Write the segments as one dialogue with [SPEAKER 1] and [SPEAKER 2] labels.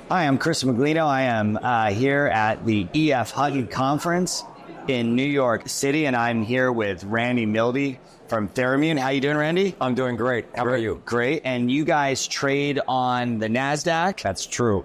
[SPEAKER 1] Hi, I'm Chris Miglino. I am here at the EF Hutton Conference in New York City, and I'm here with Randy Millby from Tharimmune. How you doing, Randy?
[SPEAKER 2] I'm doing great. How about you?
[SPEAKER 1] Great. And you guys trade on the NASDAQ.
[SPEAKER 2] That's true.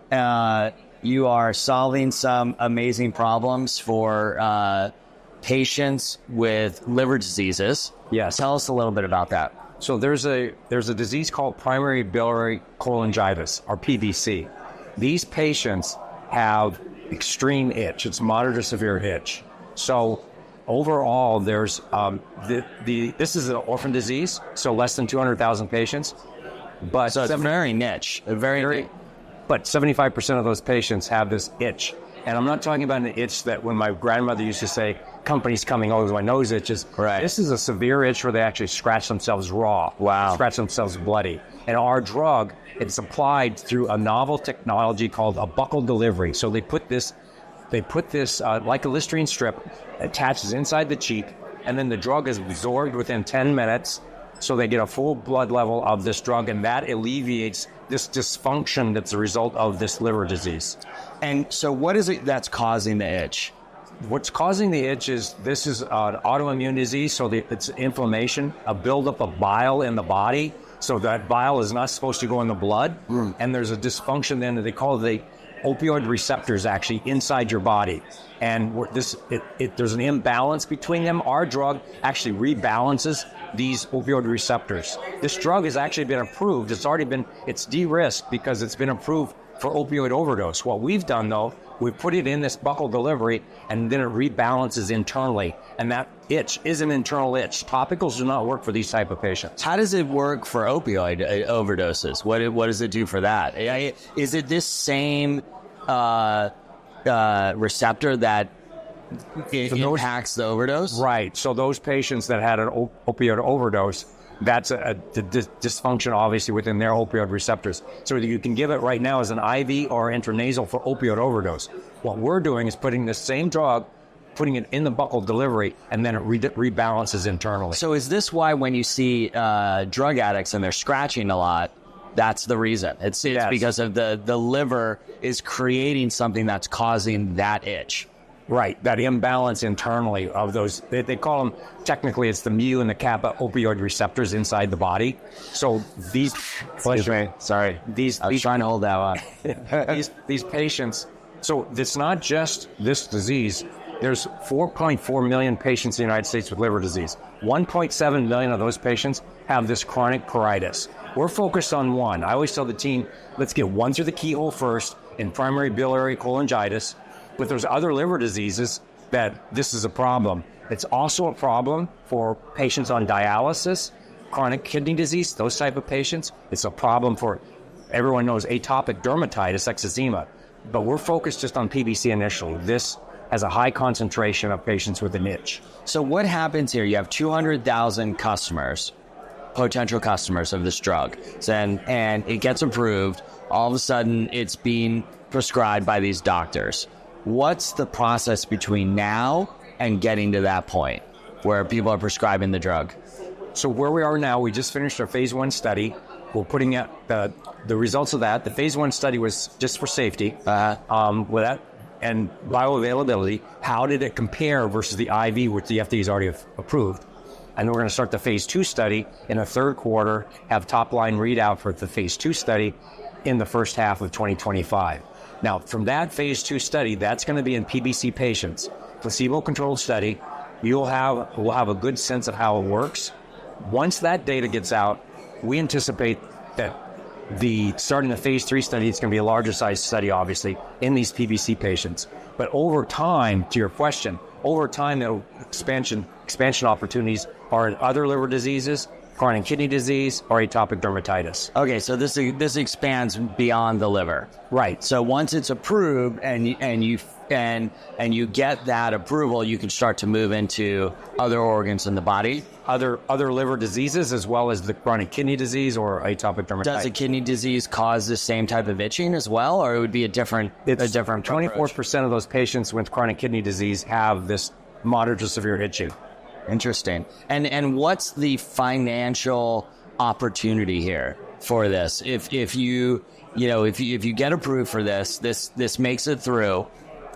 [SPEAKER 1] You are solving some amazing problems for patients with liver diseases.
[SPEAKER 2] Yes.
[SPEAKER 1] Tell us a little bit about that.
[SPEAKER 2] So there's a disease called primary biliary cholangitis, or PBC. These patients have extreme itch. It's moderate to severe itch. So overall, there's this is an orphan disease, so less than 200,000 patients. But
[SPEAKER 1] so it's very niche, very.
[SPEAKER 2] But 75% of those patients have this itch. And I'm not talking about an itch that when my grandmother used to say, company's coming over, my nose itches.
[SPEAKER 1] Right.
[SPEAKER 2] This is a severe itch where they actually scratch themselves raw.
[SPEAKER 1] Wow.
[SPEAKER 2] Scratch themselves bloody. And our drug, it's applied through a novel technology called a buccal delivery. So they put this like a Listerine strip, attaches inside the cheek, and then the drug is absorbed within 10 minutes. So they get a full blood level of this drug, and that alleviates this dysfunction that's a result of this liver disease.
[SPEAKER 1] And so what is it that's causing the itch?
[SPEAKER 2] What's causing the itch is this is an autoimmune disease, so it's inflammation, a buildup of bile in the body. So that bile is not supposed to go in the blood, and there's a dysfunction then that they call the opioid receptors actually inside your body. And there's an imbalance between them. Our drug actually rebalances these opioid receptors. This drug has actually been approved. It's de-risked because it's been approved for opioid overdose. What we've done, though, we put it in this buccal delivery, and then it rebalances internally. And that itch is an internal itch. Topicals do not work for these type of patients.
[SPEAKER 1] How does it work for opioid overdoses? What does it do for that? Is it this same receptor that impacts the overdose?
[SPEAKER 2] Right. So those patients that had an opioid overdose, that's the dysfunction, obviously, within their opioid receptors. So you can give it right now as an IV or intranasal for opioid overdose. What we're doing is putting the same drug, putting it in the buccal delivery, and then it rebalances internally.
[SPEAKER 1] So is this why when you see drug addicts and they're scratching a lot, that's the reason? It's yes. Because of the liver is creating something that's causing that itch.
[SPEAKER 2] Right, that imbalance internally of those, they call them, technically it's the mu and the kappa opioid receptors inside the body. So these,
[SPEAKER 1] Excuse me, sorry. I was trying to hold that on.
[SPEAKER 2] these patients, so it's not just this disease. There's 4.4 million patients in the United States with liver disease. 1.7 million of those patients have this chronic pruritus. We're focused on one. I always tell the team, let's get one through the keyhole first in primary biliary cholangitis. But there's other liver diseases that this is a problem. It's also a problem for patients on dialysis, chronic kidney disease, those type of patients. It's a problem for, everyone knows, atopic dermatitis, eczema. But we're focused just on PBC initially. This has a high concentration of patients with an itch.
[SPEAKER 1] So what happens here? You have 200,000 customers, potential customers of this drug, and it gets approved. All of a sudden, it's being prescribed by these doctors. What's the process between now and getting to that point where people are prescribing the drug?
[SPEAKER 2] So where we are now, we just finished our phase 1 study. We're putting out the results of that. The phase 1 study was just for safety with that and bioavailability. How did it compare versus the IV, which the FDA has already approved? And then we're going to start the phase 2 study in the third quarter, have top-line readout for the phase 2 study in the first half of 2025. Now, from that phase 2 study, that's going to be in PBC patients, placebo-controlled study. We'll have a good sense of how it works. Once that data gets out, we anticipate that starting the phase 3 study, it's going to be a larger size study, obviously, in these PBC patients. But over time, to your question, over time, the expansion opportunities are in other liver diseases, chronic kidney disease, or atopic dermatitis.
[SPEAKER 1] Okay, so this expands beyond the liver.
[SPEAKER 2] Right.
[SPEAKER 1] So once it's approved and you get that approval, you can start to move into other organs in the body.
[SPEAKER 2] Other liver diseases, as well as the chronic kidney disease or atopic dermatitis.
[SPEAKER 1] Does a kidney disease cause the same type of itching as well, or it would be a different
[SPEAKER 2] 24% of those patients with chronic kidney disease have this moderate to severe itching.
[SPEAKER 1] Interesting. And what's the financial opportunity here for this? If you get approved for this makes it through,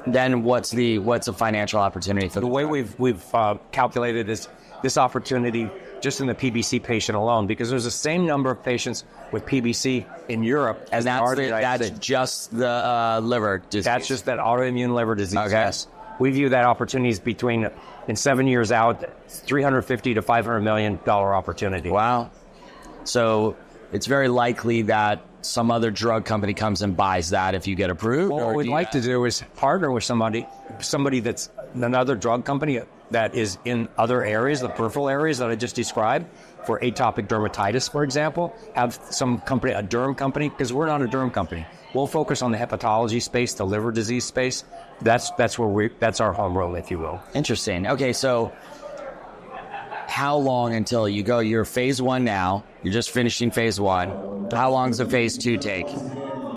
[SPEAKER 1] then what's a financial opportunity for
[SPEAKER 2] the way we've calculated this opportunity just in the PBC patient alone, because there's the same number of patients with PBC in Europe as
[SPEAKER 1] that's just the liver disease.
[SPEAKER 2] That's just that autoimmune liver disease.
[SPEAKER 1] Okay.
[SPEAKER 2] Yes. We view that opportunity as between, in 7 years out, $350 to $500 million opportunity.
[SPEAKER 1] Wow. So it's very likely that some other drug company comes and buys that if you get approved?
[SPEAKER 2] What we'd like to do is partner with somebody that's another drug company that is in other areas, the peripheral areas that I just described, for atopic dermatitis, for example, have some company, a derm company, because we're not a derm company. We'll focus on the hepatology space, the liver disease space. That's our home run, if you will.
[SPEAKER 1] Interesting. Okay, so how long until you go? You're phase 1 now. You're just finishing phase 1. How long does the phase 2 take?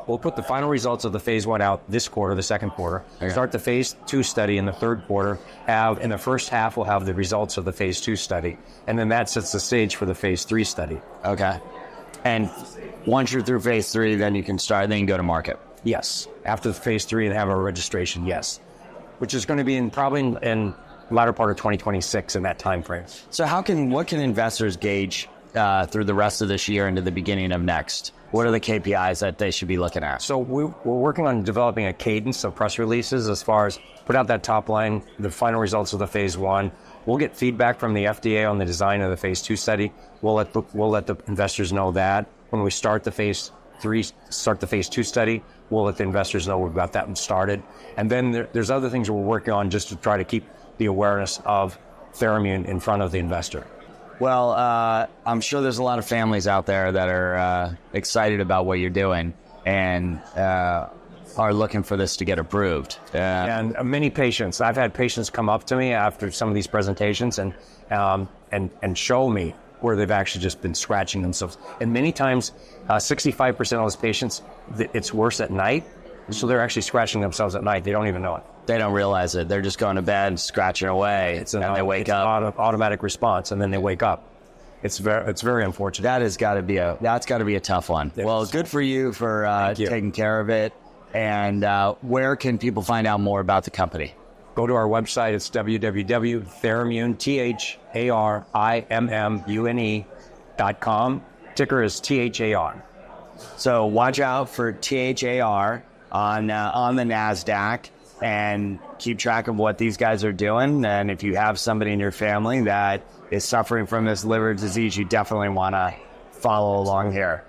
[SPEAKER 2] We'll put the final results of the phase 1 out this quarter, the second quarter.
[SPEAKER 1] Okay.
[SPEAKER 2] Start the phase 2 study in the third quarter. In the first half, we'll have the results of the phase 2 study. And then that sets the stage for the phase 3 study.
[SPEAKER 1] Okay. And once you're through phase 3, then you can go to market.
[SPEAKER 2] Yes. After the phase 3 and have our registration, yes. Which is going to be probably in latter part of 2026 in that time frame.
[SPEAKER 1] So what can investors gauge through the rest of this year into the beginning of next? What are the KPIs that they should be looking at?
[SPEAKER 2] So we're working on developing a cadence of press releases as far as put out that top line, the final results of the phase 1. We'll get feedback from the FDA on the design of the phase 2 study. We'll let the investors know that. When we start the phase 2 study, we'll let the investors know we've got that one started. And then there's other things we're working on just to try to keep the awareness of Tharimmune in front of the investor.
[SPEAKER 1] Well, I'm sure there's a lot of families out there that are excited about what you're doing and are looking for this to get approved.
[SPEAKER 2] And many patients, I've had patients come up to me after some of these presentations and show me where they've actually just been scratching themselves. And many times, 65% of those patients, it's worse at night. So they're actually scratching themselves at night. They don't even know it.
[SPEAKER 1] They don't realize it. They're just going to bed, scratching away, and they wake up.
[SPEAKER 2] It's an automatic response, and then they wake up. It's very unfortunate.
[SPEAKER 1] That's got to be a tough one. Well, good for you for taking care of it. And where can people find out more about the company?
[SPEAKER 2] Go to our website. It's www.tharimmune, THARMMUNE.com. Ticker is THAR.
[SPEAKER 1] So watch out for THAR on the NASDAQ and keep track of what these guys are doing. And if you have somebody in your family that is suffering from this liver disease, you definitely want to follow along here.